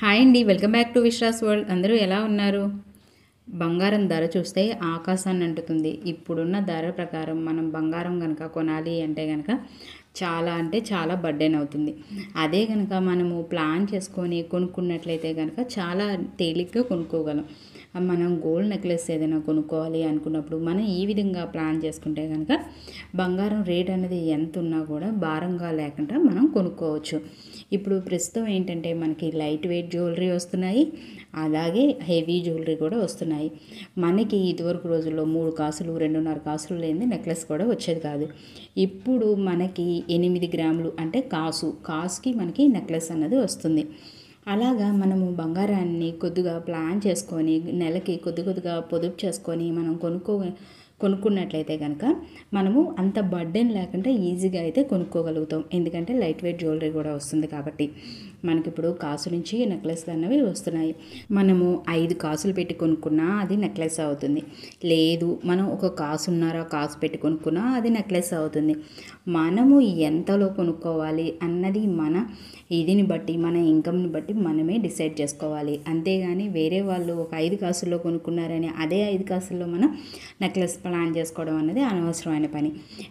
Hi అండి, welcome back to Vishwas world. అందరూ ఎలా ఉన్నారు? బంగారం ధర చూస్తే ఆకాశాన్ని అంటుతుంది. ఇప్పుడున్న ధర ప్రకారం మనం బంగారం కనుక కొనాలి అంటే కనుక చాలా అంటే చాలా బర్డెన్ అవుతుంది. అదే కనుక మనము ప్లాన్ చేసుకొని కొనుక్కున్నట్లయితే కనుక చాలా తేలిగ్గా కొనుక్కోగలం. మనం గోల్డ్ నెక్లెస్ ఏదైనా కొనుక్కోవాలి అనుకున్నప్పుడు మనం ఈ విధంగా ప్లాన్ చేసుకుంటే కనుక బంగారం రేట్ అనేది ఎంత ఉన్నా కూడా భారంగా లేకుండా మనం కొనుక్కోవచ్చు. ఇప్పుడు ప్రస్తుతం ఏంటంటే మనకి లైట్ వెయిట్ జ్యువెలరీ వస్తున్నాయి, అలాగే హెవీ జ్యువెలరీ కూడా వస్తున్నాయి. మనకి ఇదివరకు రోజుల్లో 3 కాసులు 2.5 కాసులు లేనిది నెక్లెస్ కూడా వచ్చేది కాదు. ఇప్పుడు మనకి 8 గ్రాములు అంటే కాసుకి మనకి నెక్లెస్ అన్నది వస్తుంది. అలాగా మనము బంగారాన్ని కొద్దిగా ప్లాన్ చేసుకొని నెలకి కొద్దిగా పొదుపు చేసుకొని మనం కొనుక్కున్నట్లయితే కనుక మనము అంత బర్డెన్ లేకుండా ఈజీగా అయితే కొనుక్కోగలుగుతాం. ఎందుకంటే లైట్ వెయిట్ జ్యువెలరీ కూడా వస్తుంది కాబట్టి మనకి ఇప్పుడు కాసు నుంచి నెక్లెస్లు అన్నవి వస్తున్నాయి. మనము 5 కాసులు పెట్టి కొనుక్కున్నా అది నెక్లెస్ అవుతుంది. లేదు మనం ఒక కాసు పెట్టి కొనుక్కున్నా అది నెక్లెస్ అవుతుంది. మనము ఎంతలో కొనుక్కోవాలి అన్నది మన ఇదిని బట్టి మన ఇన్కమ్ని బట్టి మనమే డిసైడ్ చేసుకోవాలి. అంతేగాని వేరే వాళ్ళు ఒక 5 కాసుల్లో కొనుక్కున్నారని అదే 5 కాసుల్లో మనం నెక్లెస్ ప్లాన్ చేసుకోవడం అనేది అనవసరమైన పని.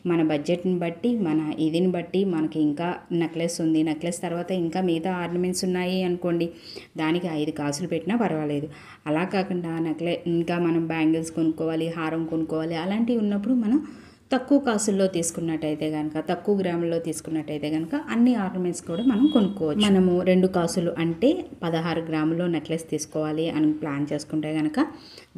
మన బడ్జెట్ని బట్టి మన ఇదిని బట్టి మనకి ఇంకా నెక్లెస్ ఉంది, నెక్లెస్ తర్వాత ఇంకా మిగతా ఆర్నమెంట్స్ ఉన్నాయి అనుకోండి, దానికి 5 కాసులు పెట్టినా పర్వాలేదు. అలా కాకుండా ఇంకా మనం బ్యాంగిల్స్ కొనుక్కోవాలి, హారం కొనుక్కోవాలి, అలాంటివి ఉన్నప్పుడు మనం తక్కువ కాసుల్లో తీసుకున్నట్టయితే కనుక తక్కువ గ్రాముల్లో తీసుకున్నట్టయితే కనుక అన్ని ఆర్నమెంట్స్ కూడా మనం కొనుక్కోవచ్చు. మనము 2 కాసులు అంటే 16 గ్రాముల్లో నెక్లెస్ తీసుకోవాలి అని ప్లాన్ చేసుకుంటే కనుక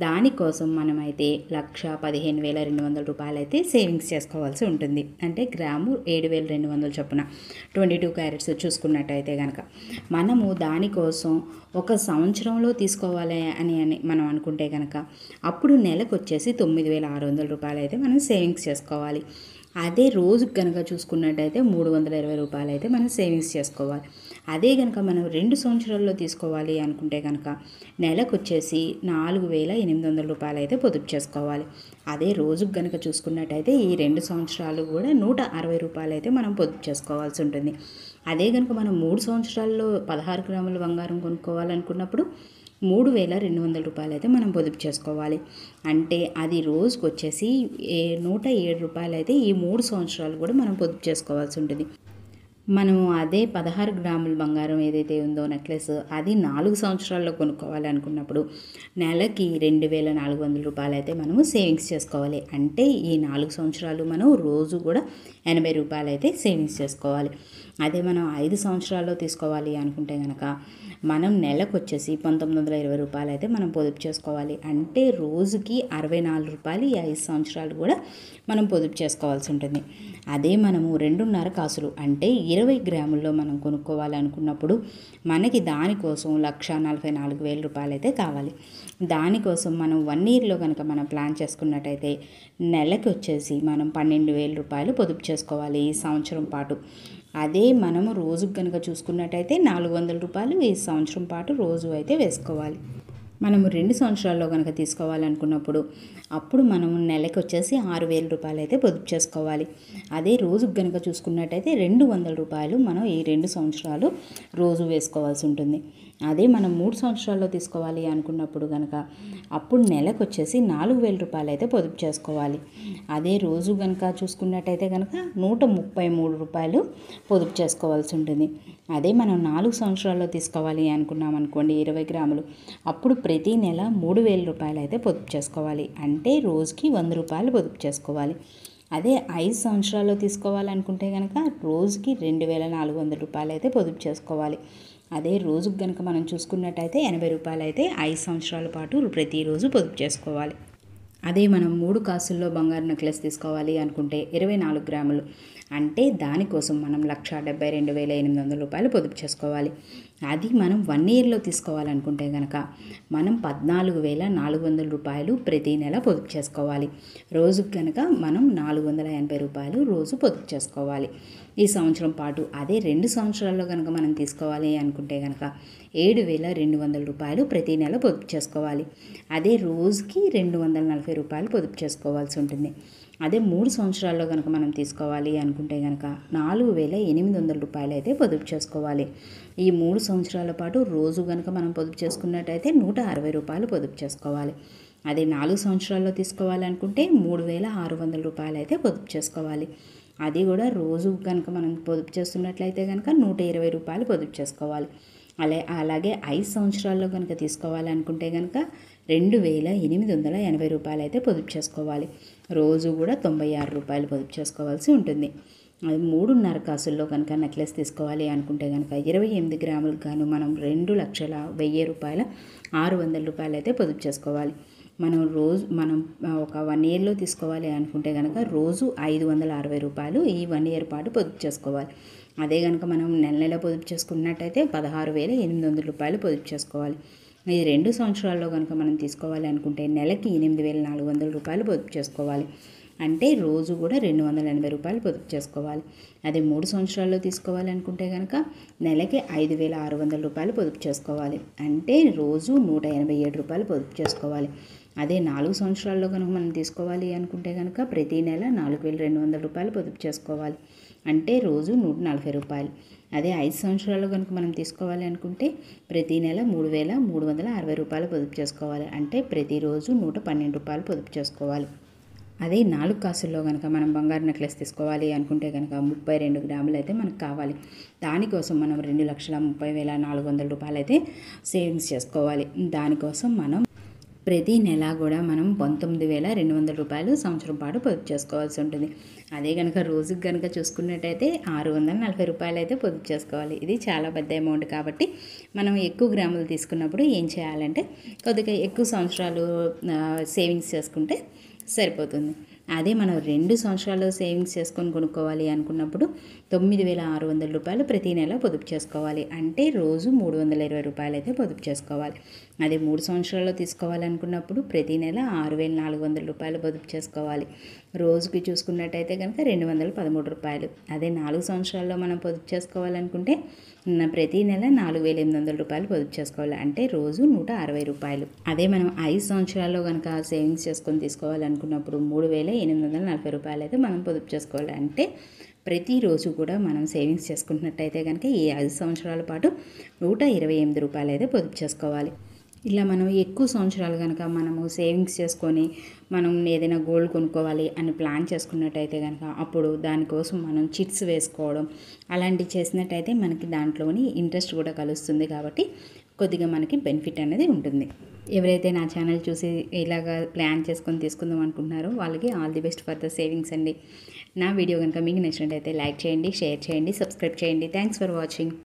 దానికోసం మనమైతే 1,15,200 రూపాయలు అయితే సేవింగ్స్ చేసుకోవాల్సి ఉంటుంది. అంటే గ్రాము 7,200 చొప్పున 22 క్యారెట్స్ చూసుకున్నట్టయితే కనుక మనము దానికోసం ఒక సంవత్సరంలో తీసుకోవాలి అని మనం అనుకుంటే కనుక అప్పుడు నెలకు వచ్చేసి 9,600 రూపాయలు అయితే మనం సేవింగ్స్ చేసుకోవాలి. అదే రోజుకి కనుక చూసుకున్నట్టయితే 320 రూపాయలు అయితే మనం సేవింగ్స్ చేసుకోవాలి. అదే కనుక మనం 2 సంవత్సరాల్లో తీసుకోవాలి అనుకుంటే కనుక నెలకు వచ్చేసి 4,800 రూపాయలు అయితే పొదుపు చేసుకోవాలి. అదే రోజుకి కనుక చూసుకున్నట్టయితే ఈ 2 సంవత్సరాలు కూడా 160 రూపాయలు అయితే మనం పొదుపు చేసుకోవాల్సి ఉంటుంది. అదే కనుక మనం 3 సంవత్సరాల్లో 16 గ్రాముల బంగారం కొనుక్కోవాలనుకున్నప్పుడు 3,200 రూపాయలు అయితే మనం పొదుపు చేసుకోవాలి. అంటే అది రోజుకు వచ్చేసి 107 రూపాయలు అయితే ఈ 3 సంవత్సరాలు కూడా మనం పొదుపు చేసుకోవాల్సి ఉంటుంది. మనము అదే 16 గ్రాముల బంగారం ఏదైతే ఉందో నెక్లెస్ అది 4 సంవత్సరాల్లో కొనుక్కోవాలి అనుకున్నప్పుడు నెలకి 2,400 రూపాయలు అయితే మనము సేవింగ్స్ చేసుకోవాలి. అంటే ఈ 4 సంవత్సరాలు మనం రోజు కూడా 80 రూపాయలు అయితే సేవింగ్స్ చేసుకోవాలి. అదే మనం 5 సంవత్సరాల్లో తీసుకోవాలి అనుకుంటే కనుక మనం నెలకు వచ్చేసి 1,920 రూపాయలు అయితే మనం పొదుపు చేసుకోవాలి. అంటే రోజుకి 64 రూపాయలు ఈ 5 సంవత్సరాలు కూడా మనం పొదుపు చేసుకోవాల్సి ఉంటుంది. అదే మనము 2.5 కాసులు అంటే 20 గ్రాముల్లో మనం కొనుక్కోవాలనుకున్నప్పుడు మనకి దానికోసం 1,44,000 రూపాయలు అయితే కావాలి. దానికోసం మనం 1 ఇయర్లో కనుక మనం ప్లాన్ చేసుకున్నట్టయితే నెలకి వచ్చేసి మనం 12,000 రూపాయలు పొదుపు చేసుకోవాలి ఈ సంవత్సరం పాటు. అదే మనము రోజుకు కనుక చూసుకున్నట్టయితే 400 రూపాయలు ఈ సంవత్సరం పాటు రోజు అయితే వేసుకోవాలి. మనము 2 సంవత్సరాల్లో కనుక తీసుకోవాలనుకున్నప్పుడు అప్పుడు మనము నెలకి వచ్చేసి 6,000 రూపాయలు అయితే పొదుపు చేసుకోవాలి. అదే రోజుకు కనుక చూసుకున్నట్టయితే 200 రూపాయలు మనం ఈ 2 సంవత్సరాలు రోజు వేసుకోవాల్సి ఉంటుంది. అదే మనం 3 సంవత్సరాల్లో తీసుకోవాలి అనుకున్నప్పుడు కనుక అప్పుడు నెలకు వచ్చేసి 4,000 రూపాయలు అయితే పొదుపు చేసుకోవాలి. అదే రోజు కనుక చూసుకున్నట్టయితే కనుక 133 రూపాయలు పొదుపు చేసుకోవాల్సి ఉంటుంది. అదే మనం 4 సంవత్సరాల్లో తీసుకోవాలి అనుకున్నాం అనుకోండి 20 గ్రాములు, అప్పుడు ప్రతి నెల 3,000 రూపాయలు అయితే పొదుపు చేసుకోవాలి. అంటే రోజుకి 100 రూపాయలు పొదుపు చేసుకోవాలి. అదే 5 సంవత్సరాల్లో తీసుకోవాలనుకుంటే కనుక రోజుకి 2,400 రూపాయలు అయితే పొదుపు చేసుకోవాలి. అదే రోజుకు కనుక మనం చూసుకున్నట్టయితే 80 రూపాయలు అయితే 5 సంవత్సరాల పాటు ప్రతిరోజు పొదుపు చేసుకోవాలి. అదే మనం 3 కాసుల్లో బంగారు నెక్లెస్ తీసుకోవాలి అనుకుంటే 24 గ్రాములు అంటే దానికోసం మనం 1,72,800 రూపాయలు పొదుపు చేసుకోవాలి. అది మనం 1 ఇయర్లో తీసుకోవాలనుకుంటే కనుక మనం 14,400 రూపాయలు ప్రతి నెల పొదుపు చేసుకోవాలి. రోజుకి కనుక మనం 480 రూపాయలు రోజు పొదుపు చేసుకోవాలి ఈ సంవత్సరం పాటు. అదే 2 సంవత్సరాల్లో కనుక మనం తీసుకోవాలి అనుకుంటే కనుక 7,200 రూపాయలు ప్రతి నెల పొదుపు చేసుకోవాలి. అదే రోజుకి 240 రూపాయలు పొదుపు చేసుకోవాల్సి ఉంటుంది. అదే 3 సంవత్సరాల్లో కనుక మనం తీసుకోవాలి అనుకుంటే కనుక 4,800 రూపాయలు అయితే పొదుపు చేసుకోవాలి. ఈ 3 సంవత్సరాల పాటు రోజు కనుక మనం పొదుపు చేసుకున్నట్టయితే 160 రూపాయలు పొదుపు చేసుకోవాలి. అదే 4 సంవత్సరాల్లో తీసుకోవాలనుకుంటే 3,600 రూపాయలు అయితే పొదుపు చేసుకోవాలి. అది కూడా రోజు కనుక మనం పొదుపు చేస్తున్నట్లయితే కనుక 120 రూపాయలు పొదుపు చేసుకోవాలి. అలాగే 5 సంవత్సరాల్లో కనుక తీసుకోవాలనుకుంటే కనుక 2,880 రూపాయలు అయితే పొదుపు చేసుకోవాలి. రోజు కూడా 96 రూపాయలు పొదుపు చేసుకోవాల్సి ఉంటుంది. అది 3.5 కాసుల్లో కనుక నెక్లెస్ తీసుకోవాలి అనుకుంటే కనుక 28 గ్రాములకు గాను మనం 2,10,000 రూపాయల 600 రూపాయలు అయితే పొదుపు చేసుకోవాలి. మనం ఒక 1 ఇయర్లో తీసుకోవాలి అనుకుంటే కనుక రోజు 560 రూపాయలు ఈ 1 ఇయర్ పాటు పొదుపు చేసుకోవాలి. అదే కనుక మనం నెల పొదుపు చేసుకున్నట్టయితే 16,800 రూపాయలు పొదుపు చేసుకోవాలి. ఈ 2 సంవత్సరాల్లో కనుక మనం తీసుకోవాలి అనుకుంటే నెలకి 8,400 రూపాయలు పొదుపు చేసుకోవాలి. అంటే రోజు కూడా 280 రూపాయలు పొదుపు చేసుకోవాలి. అదే 3 సంవత్సరాల్లో తీసుకోవాలి అనుకుంటే కనుక నెలకి 5,600 రూపాయలు పొదుపు చేసుకోవాలి. అంటే రోజు 187 రూపాయలు పొదుపు చేసుకోవాలి. అదే 4 సంవత్సరాల్లో కనుక మనం తీసుకోవాలి అనుకుంటే కనుక ప్రతి నెల 4,200 రూపాయలు పొదుపు చేసుకోవాలి. అంటే రోజు 140 రూపాయలు. అదే 5 సంవత్సరాల్లో కనుక మనం తీసుకోవాలి అనుకుంటే ప్రతి నెల 3,360 రూపాయలు పొదుపు చేసుకోవాలి. అంటే ప్రతిరోజు 112 రూపాయలు పొదుపు చేసుకోవాలి. అదే 4 కాసుల్లో కనుక మనం బంగారు నెక్లెస్ తీసుకోవాలి అనుకుంటే కనుక 32 గ్రాములు అయితే మనకు కావాలి. దానికోసం మనం 2,30,400 రూపాయలు అయితే సేవింగ్స్ చేసుకోవాలి. దానికోసం మనం ప్రతి నెల కూడా మనం 19,200 రూపాయలు సంవత్సరం పాటు పొదుపు చేసుకోవాల్సి ఉంటుంది. అదే కనుక రోజుకి కనుక చూసుకున్నట్టయితే 640 రూపాయలు అయితే పొదుపు చేసుకోవాలి. ఇది చాలా పెద్ద అమౌంట్ కాబట్టి మనం ఎక్కువ గ్రాములు తీసుకున్నప్పుడు ఏం చేయాలంటే కొద్దిగా ఎక్కువ సంవత్సరాలు సేవింగ్స్ చేసుకుంటే సరిపోతుంది. అదే మనం 2 సంవత్సరాలు సేవింగ్స్ చేసుకొని కొనుక్కోవాలి అనుకున్నప్పుడు 9,600 రూపాయలు ప్రతి నెల పొదుపు చేసుకోవాలి. అంటే రోజు 320 రూపాయలు అయితే పొదుపు చేసుకోవాలి. అదే 3 సంవత్సరాల్లో తీసుకోవాలనుకున్నప్పుడు ప్రతి నెల 6,400 రూపాయలు పొదుపు చేసుకోవాలి. రోజుకి చూసుకున్నట్టయితే కనుక 213 రూపాయలు. అదే 4 సంవత్సరాల్లో మనం పొదుపు చేసుకోవాలనుకుంటే ప్రతి నెల 4,800 రూపాయలు పొదుపు చేసుకోవాలి. అంటే రోజు 160 రూపాయలు. అదే మనం 5 సంవత్సరాల్లో కనుక సేవింగ్స్ చేసుకొని తీసుకోవాలనుకున్నప్పుడు 3,840 రూపాయలు అయితే మనం పొదుపు చేసుకోవాలి. అంటే ప్రతిరోజు కూడా మనం సేవింగ్స్ చేసుకుంటున్నట్టయితే కనుక ఈ 5 సంవత్సరాల పాటు 128 రూపాయలు అయితే పొదుపు చేసుకోవాలి. ఇలా మనం ఎక్కువ సంవత్సరాలు కనుక మనము సేవింగ్స్ చేసుకొని మనం ఏదైనా గోల్డ్ కొనుక్కోవాలి అని ప్లాన్ చేసుకున్నట్టయితే కనుక అప్పుడు దానికోసం మనం చిట్స్ వేసుకోవడం అలాంటివి చేసినట్టయితే మనకి దాంట్లోని ఇంట్రెస్ట్ కూడా కలుస్తుంది. కాబట్టి కొద్దిగా మనకి బెనిఫిట్ అనేది ఉంటుంది. ఎవరైతే నా ఛానల్ చూసి ఇలాగా ప్లాన్ చేసుకొని తీసుకుందాం అనుకుంటున్నారో వాళ్ళకి all the best for the savings అండి. నా వీడియో కనుక మీకు నచ్చినట్టయితే లైక్ చేయండి, షేర్ చేయండి, సబ్స్క్రైబ్ చేయండి. Thanks for watching.